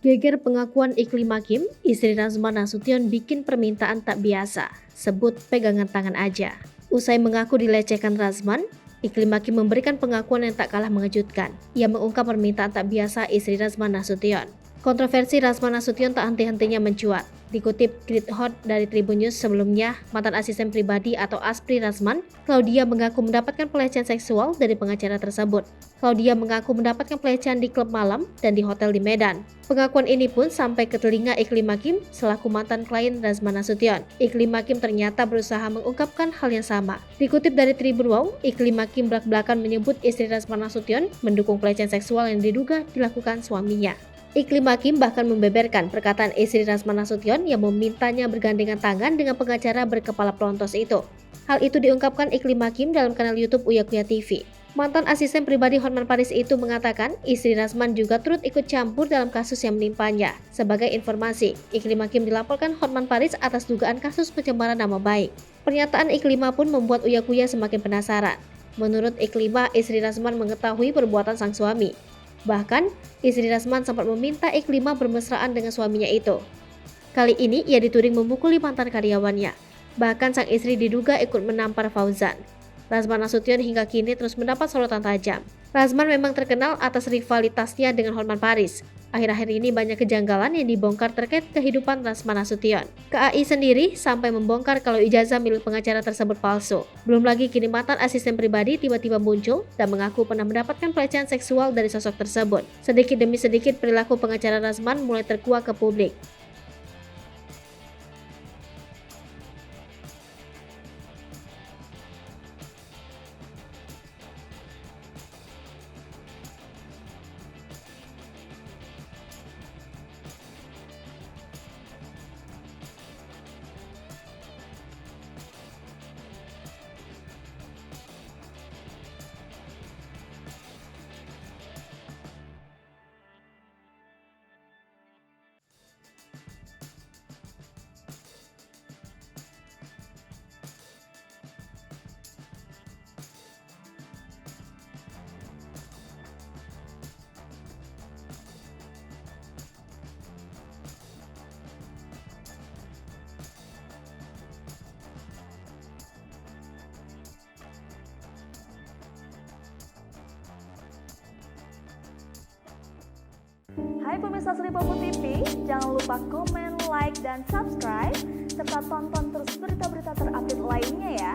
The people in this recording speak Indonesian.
Geger pengakuan Iklim Hakim, istri Razman Nasution bikin permintaan tak biasa, sebut pegangan tangan aja. Usai mengaku dilecehkan Razman, Iklim Hakim memberikan pengakuan yang tak kalah mengejutkan. Ia mengungkap permintaan tak biasa istri Razman Nasution. Kontroversi Razman Nasution tak henti-hentinya mencuat. Dikutip Grid Hot dari Tribun News sebelumnya, mantan asisten pribadi atau ASPRI Razman, Claudia mengaku mendapatkan pelecehan seksual dari pengacara tersebut. Claudia mengaku mendapatkan pelecehan di klub malam dan di hotel di Medan. Pengakuan ini pun sampai ke telinga Iklim Hakim selaku mantan klien Razman Nasution. Iklim Hakim ternyata berusaha mengungkapkan hal yang sama. Dikutip dari Tribun Wow, Iklim Hakim belak-belakan menyebut istri Razman Nasution mendukung pelecehan seksual yang diduga dilakukan suaminya. Iklim Hakim bahkan membeberkan perkataan istri Razman Nasution yang memintanya bergandengan tangan dengan pengacara berkepala pelontos itu. Hal itu diungkapkan Iklim Hakim dalam kanal YouTube Uya Kuya TV. Mantan asisten pribadi Hotman Paris itu mengatakan istri Razman juga turut ikut campur dalam kasus yang menimpanya. Sebagai informasi, Iklim Hakim dilaporkan Hotman Paris atas dugaan kasus pencemaran nama baik. Pernyataan Iklima pun membuat Uya Kuya semakin penasaran. Menurut Iklima, istri Razman mengetahui perbuatan sang suami. Bahkan, istri Razman sempat meminta Iklima bermesraan dengan suaminya itu. Kali ini ia dituding memukuli mantan karyawannya. Bahkan sang istri diduga ikut menampar Fauzan. Razman Nasution hingga kini terus mendapat sorotan tajam. Razman memang terkenal atas rivalitasnya dengan Hotman Paris. Akhir-akhir ini banyak kejanggalan yang dibongkar terkait kehidupan Razman Nasution. KAI sendiri sampai membongkar kalau ijazah milik pengacara tersebut palsu. Belum lagi kini mantan asisten pribadi tiba-tiba muncul dan mengaku pernah mendapatkan pelecehan seksual dari sosok tersebut. Sedikit demi sedikit perilaku pengacara Razman mulai terkuak ke publik. Hai pemirsa Sri Popo TV, jangan lupa komen, like, dan subscribe, serta tonton terus berita-berita terupdate lainnya ya.